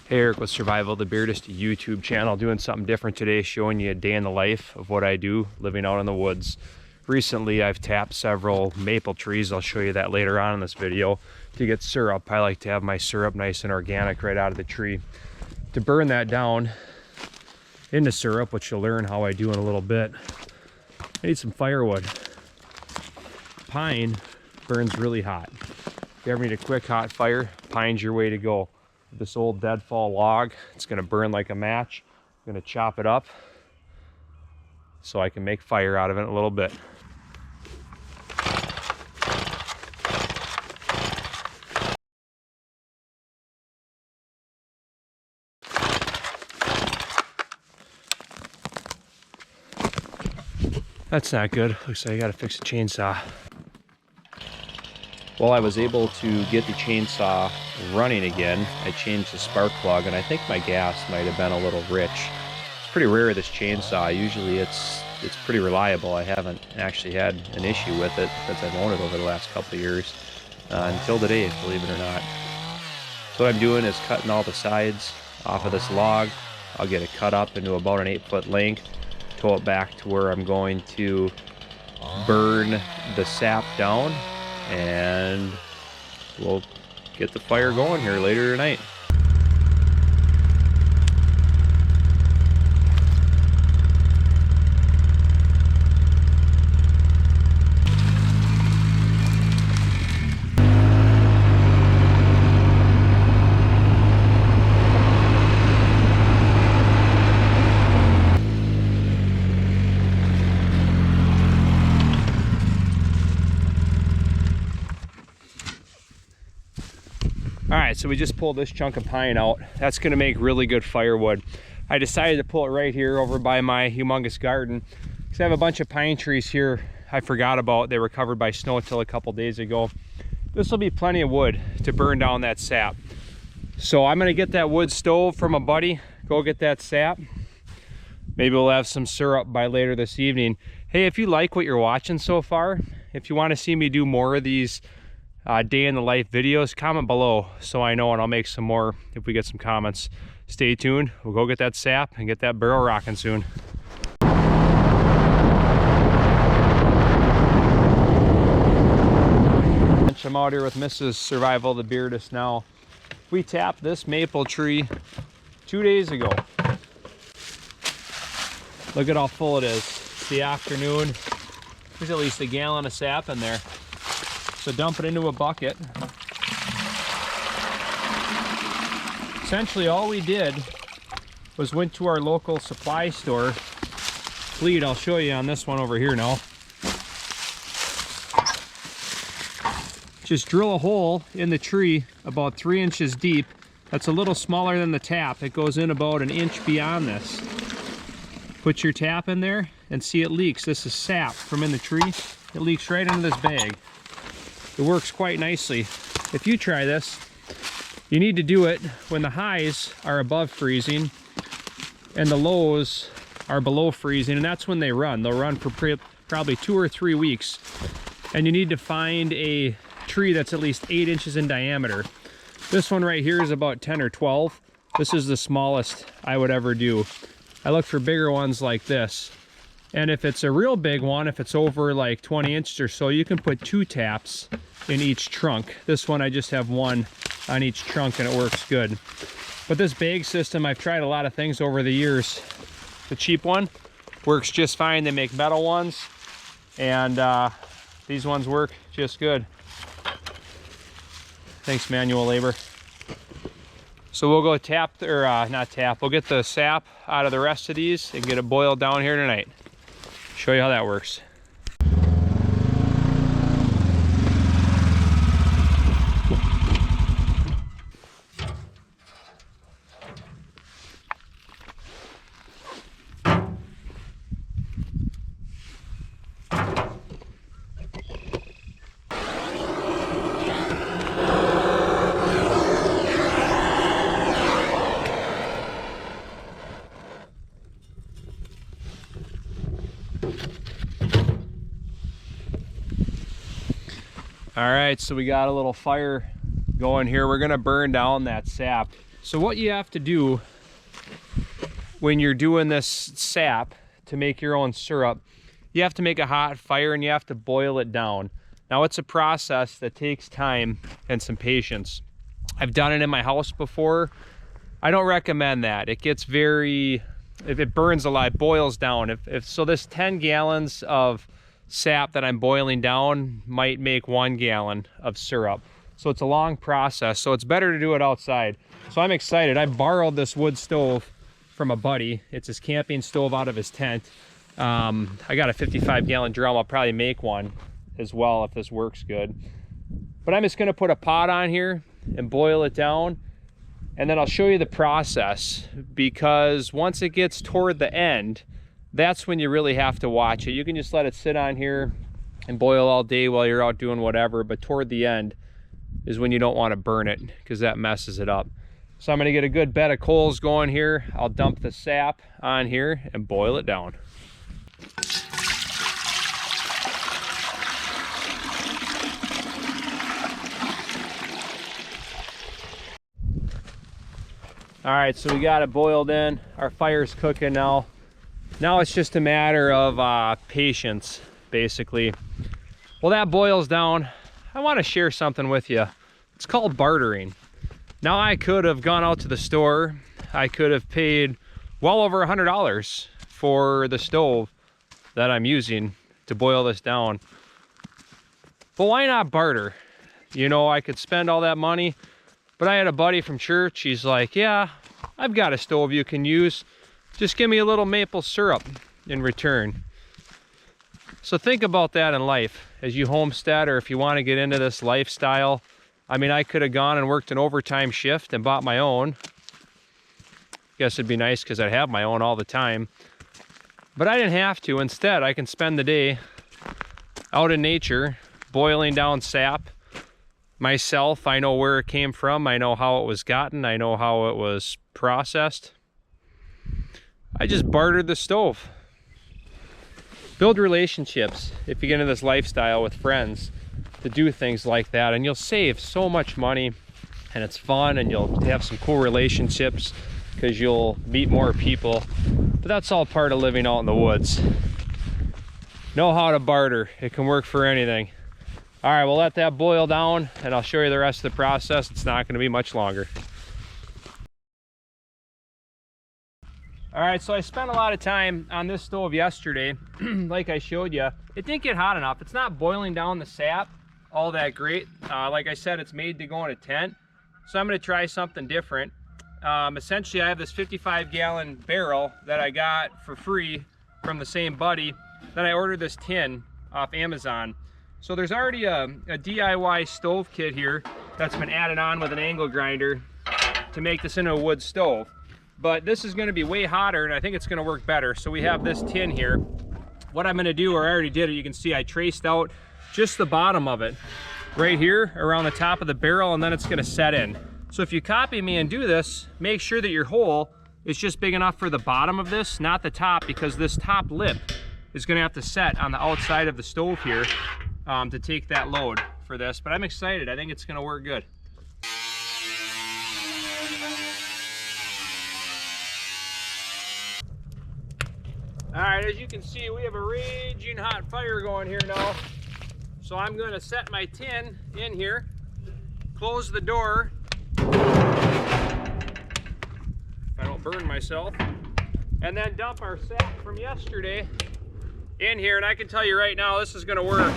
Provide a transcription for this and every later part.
Hey, Eric with Survival the Beardist YouTube channel, doing something different today, showing you a day in the life of what I do living out in the woods. Recently, I've tapped several maple trees. I'll show you that later on in this video. To get syrup, I like to have my syrup nice and organic right out of the tree. To burn that down into syrup, which you'll learn how I do in a little bit, I need some firewood. Pine burns really hot. If you ever need a quick hot fire, pine's your way to go. This old deadfall log, it's going to burn like a match. I'm going to chop it up so I can make fire out of it in a little bit. That's not good. Looks like I got to fix the chainsaw. Well, I was able to get the chainsaw running again. I changed the spark plug, and I think my gas might have been a little rich. It's pretty rare, this chainsaw. Usually it's pretty reliable. I haven't actually had an issue with it since I've owned it over the last couple of years. Until today, believe it or not. So what I'm doing is cutting all the sides off of this log. I'll get it cut up into about an 8-foot length, tow it back to where I'm going to burn the sap down, and we'll get the fire going here later tonight. All right, so we just pulled this chunk of pine out. That's gonna make really good firewood. I decided to pull it right here over by my humongous garden because I have a bunch of pine trees here I forgot about. They were covered by snow till a couple days ago. This will be plenty of wood to burn down that sap. So I'm gonna get that wood stove from a buddy, go get that sap. Maybe we'll have some syrup by later this evening. Hey, if you like what you're watching so far, if you wanna see me do more of these day in the life videos, comment below so I know, and I'll make some more if we get some comments. Stay tuned. We'll go get that sap and get that barrel rocking soon. I'm out here with Mrs. Survival the Beardist now. We tapped this maple tree 2 days ago. Look at how full it is. It's the afternoon. There's at least a gallon of sap in there. So dump it into a bucket. Essentially all we did was went to our local supply store. Lead, I'll show you on this one over here now. Just drill a hole in the tree about 3 inches deep. That's a little smaller than the tap. It goes in about an inch beyond this. Put your tap in there and see it leaks. This is sap from in the tree. It leaks right into this bag. It works quite nicely. If you try this, you need to do it when the highs are above freezing and the lows are below freezing, and that's when they run. They'll run for probably 2 or 3 weeks. And you need to find a tree that's at least 8 inches in diameter. This one right here is about 10 or 12. This is the smallest I would ever do. I look for bigger ones like this. And if it's a real big one, if it's over like 20 inches or so, you can put 2 taps in each trunk. This one, I just have 1 on each trunk and it works good. But this bag system, I've tried a lot of things over the years. The cheap one works just fine. They make metal ones, and these ones work just good. Thanks, manual labor. So we'll go tap, or not tap, we'll get the sap out of the rest of these and get it boiled down here tonight. Show you how that works. All right, so we got a little fire going here. We're gonna burn down that sap. So what you have to do when you're doing this sap to make your own syrup, you have to make a hot fire and you have to boil it down. Now it's a process that takes time and some patience. I've done it in my house before. I don't recommend that. It gets very, if it burns a lot, it boils down. So this 10 gallons of sap that I'm boiling down might make 1 gallon of syrup. So it's a long process, so it's better to do it outside. So I'm excited. I borrowed this wood stove from a buddy. It's his camping stove out of his tent. I got a 55-gallon drum. I'll probably make one as well if this works good. But I'm just gonna put a pot on here and boil it down, and then I'll show you the process, because once it gets toward the end, that's when you really have to watch it. You can just let it sit on here and boil all day while you're out doing whatever, but toward the end is when you don't want to burn it, because that messes it up. So I'm gonna get a good bed of coals going here. I'll dump the sap on here and boil it down. All right, so we got it boiled in. Our fire's cooking now. Now it's just a matter of patience, basically. Well, that boils down. I want to share something with you. It's called bartering. Now, I could have gone out to the store. I could have paid well over $100 for the stove that I'm using to boil this down. But why not barter? You know, I could spend all that money. But I had a buddy from church. He's like, yeah, I've got a stove you can use. Just give me a little maple syrup in return. So think about that in life as you homestead, or if you want to get into this lifestyle. I mean, I could have gone and worked an overtime shift and bought my own. Guess it'd be nice because I'd have my own all the time. But I didn't have to. Instead, I can spend the day out in nature, boiling down sap. Myself, I know where it came from, I know how it was gotten, I know how it was processed. I just bartered the stove. Build relationships if you get into this lifestyle with friends to do things like that, and you'll save so much money, and it's fun, and you'll have some cool relationships because you'll meet more people. But that's all part of living out in the woods. Know how to barter. It can work for anything. All right, we'll let that boil down and I'll show you the rest of the process. It's not gonna be much longer. All right, so I spent a lot of time on this stove yesterday. Like I showed you, it didn't get hot enough. It's not boiling down the sap all that great. Like I said, it's made to go in a tent. So I'm gonna try something different. Essentially, I have this 55-gallon barrel that I got for free from the same buddy. Then I ordered this tin off Amazon. So there's already a DIY stove kit here that's been added on with an angle grinder to make this into a wood stove. But this is gonna be way hotter and I think it's gonna work better. So we have this tin here. What I'm gonna do, or I already did it, you can see I traced out just the bottom of it right here around the top of the barrel, and then it's gonna set in. So if you copy me and do this, make sure that your hole is just big enough for the bottom of this, not the top, because this top lip is gonna have to set on the outside of the stove here to take that load for this. But I'm excited. I think it's gonna work good. All right, as you can see, we have a raging hot fire going here now. So I'm gonna set my tin in here, close the door, if I don't burn myself, and then dump our sap from yesterday in here. And I can tell you right now, this is gonna work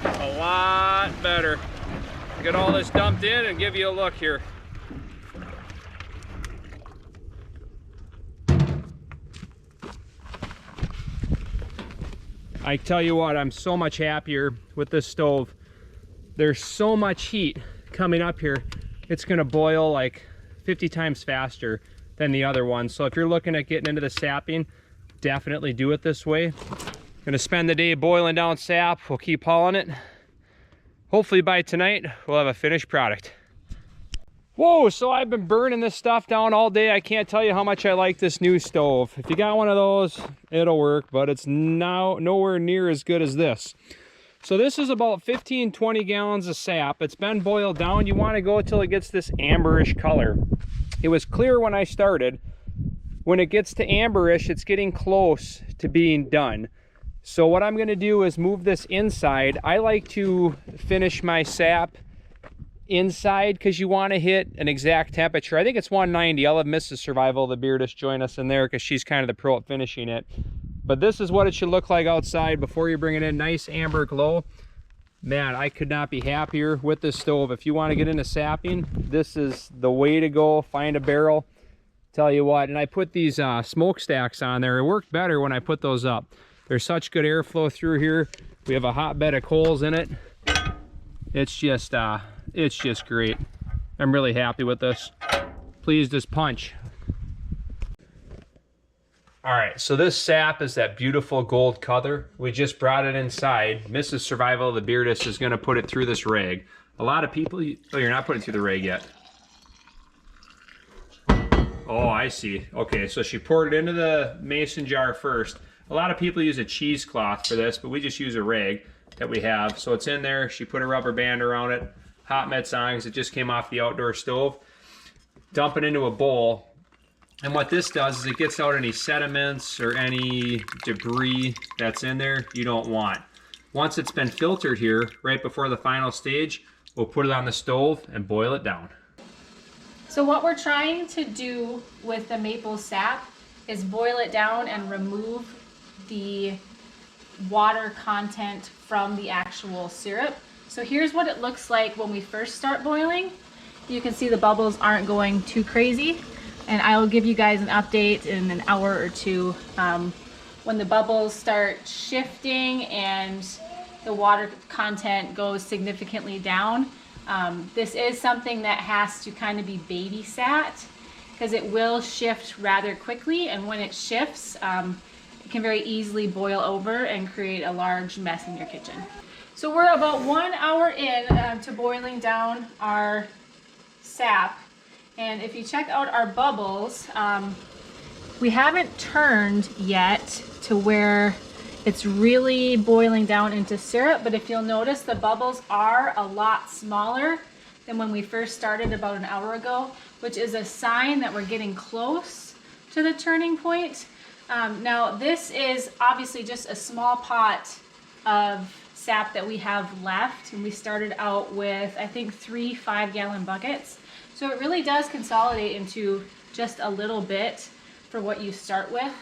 a lot better. Get all this dumped in and give you a look here. I tell you what, I'm so much happier with this stove. There's so much heat coming up here. It's gonna boil like 50 times faster than the other one. So if you're looking at getting into the sapping, definitely do it this way. Gonna spend the day boiling down sap. We'll keep hauling it. Hopefully by tonight, we'll have a finished product. Whoa, so I've been burning this stuff down all day. I can't tell you how much I like this new stove. If you got one of those, it'll work, but it's now nowhere near as good as this. So this is about 15-20 gallons of sap. It's been boiled down. You want to go until it gets this amberish color. It was clear when I started. When it gets to amberish, it's getting close to being done. So what I'm gonna do is move this inside. I like to finish my sap inside because you want to hit an exact temperature. I think it's 190. I'll have Mrs. Survival the Beardess join us in there because she's kind of the pro at finishing it. But this is what it should look like outside before you bring it in. Nice amber glow. Man, I could not be happier with this stove. If you want to get into sapping, this is the way to go. Find a barrel. Tell you what, and I put these smokestacks on there. It worked better when I put those up. There's such good airflow through here. We have a hotbed of coals in it. It's just great. I'm really happy with this. Pleased as punch. All right, so this sap is that beautiful gold color. We just brought it inside. Mrs. Survival the Beardess is gonna put it through this rag. A lot of people, oh, you're not putting it through the rag yet. Oh, I see. Okay, so she poured it into the mason jar first. A lot of people use a cheesecloth for this, but we just use a rag that we have. So it's in there. She put a rubber band around it. Hot mitts on because it just came off the outdoor stove. Dump it into a bowl. And what this does is it gets out any sediments or any debris that's in there you don't want. Once it's been filtered here, right before the final stage, we'll put it on the stove and boil it down. So what we're trying to do with the maple sap is boil it down and remove the water content from the actual syrup. So here's what it looks like when we first start boiling. You can see the bubbles aren't going too crazy, and I will give you guys an update in an hour or two when the bubbles start shifting and the water content goes significantly down. This is something that has to kind of be babysat because it will shift rather quickly, and when it shifts, it can very easily boil over and create a large mess in your kitchen. So we're about 1 hour in to boiling down our sap, and if you check out our bubbles, we haven't turned yet to where it's really boiling down into syrup, but if you'll notice, the bubbles are a lot smaller than when we first started about an hour ago, which is a sign that we're getting close to the turning point. Now this is obviously just a small pot of sap that we have left, and we started out with I think 3 5-gallon buckets, so it really does consolidate into just a little bit for what you start with,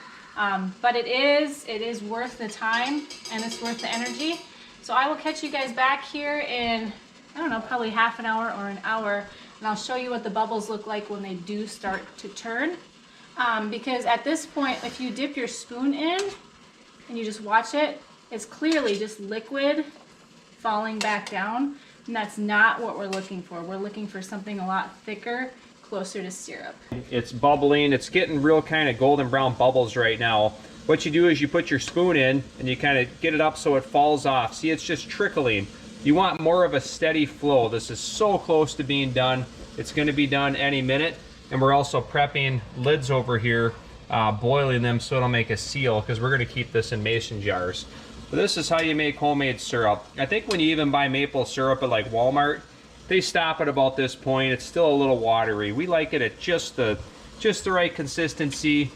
but it is worth the time and it's worth the energy. So I will catch you guys back here in, I don't know, probably half an hour or an hour, and I'll show you what the bubbles look like when they do start to turn, because at this point, if you dip your spoon in and you just watch it, it's clearly just liquid falling back down, and that's not what we're looking for. We're looking for something a lot thicker, closer to syrup. It's bubbling. It's getting real kind of golden brown bubbles right now. What you do is you put your spoon in and you kind of get it up so it falls off. See, it's just trickling. You want more of a steady flow. This is so close to being done. It's going to be done any minute, and we're also prepping lids over here, boiling them so it'll make a seal, because we're going to keep this in mason jars. But this is how you make homemade syrup. I think when you even buy maple syrup at like Walmart, they stop at about this point. It's still a little watery. We like it at just the right consistency,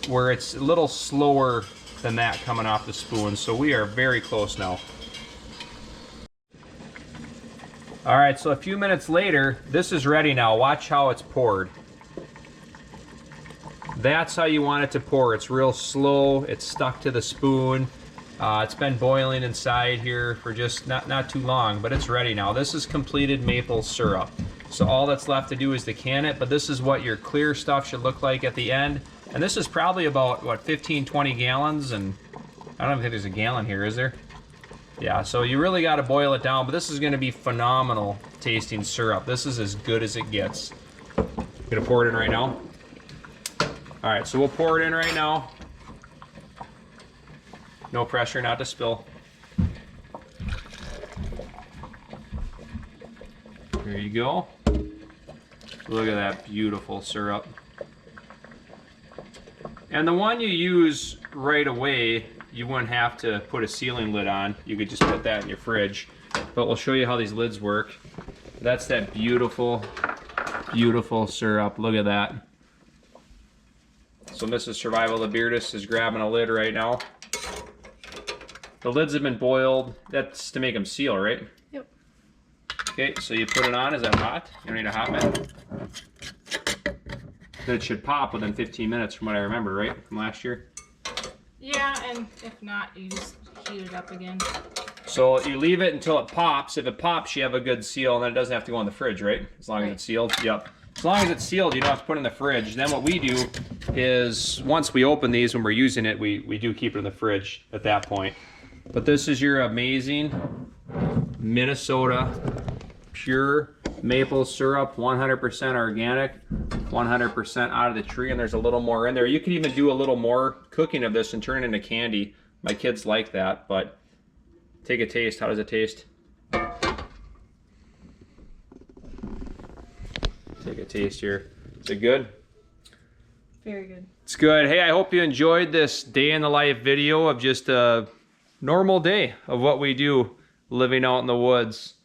where it's a little slower than that coming off the spoon. So we are very close now. All right, so a few minutes later, this is ready now. Watch how it's poured. That's how you want it to pour. It's real slow. It's stuck to the spoon. It's been boiling inside here for just not too long, but it's ready now. This is completed maple syrup. So all that's left to do is to can it, but this is what your clear stuff should look like at the end. And this is probably about, what, 15, 20 gallons, and I don't even think there's a gallon here, is there? Yeah, so you really got to boil it down, but this is going to be phenomenal tasting syrup. This is as good as it gets. I'm going to pour it in right now. All right, so we'll pour it in right now. No pressure, not to spill. There you go. Look at that beautiful syrup. And the one you use right away, you wouldn't have to put a sealing lid on. You could just put that in your fridge. But we'll show you how these lids work. That's that beautiful Beautiful syrup. Look at that. So Mrs. Survival the Beardess is grabbing a lid right now. The lids have been boiled. That's to make them seal, right? Yep. Okay, so you put it on. Is that hot? You don't need a hot minute? Then it should pop within 15 minutes from what I remember, right? From last year? Yeah, and if not, you just heat it up again. So you leave it until it pops. If it pops, you have a good seal, and then it doesn't have to go in the fridge, right? As long as it's sealed. Yep. As long as it's sealed, you don't have to put it in the fridge. Then what we do is, once we open these, when we're using it, we do keep it in the fridge at that point. But this is your amazing Minnesota pure maple syrup, 100% organic, 100% out of the tree, and there's a little more in there. You can even do a little more cooking of this and turn it into candy. My kids like that, but take a taste. How does it taste? Take a taste here. Is it good? Very good. It's good. Hey, I hope you enjoyed this day in the life video of just a normal day of what we do living out in the woods.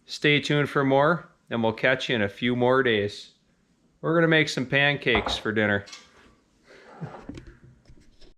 Stay tuned for more, and we'll catch you in a few more days. We're gonna make some pancakes for dinner.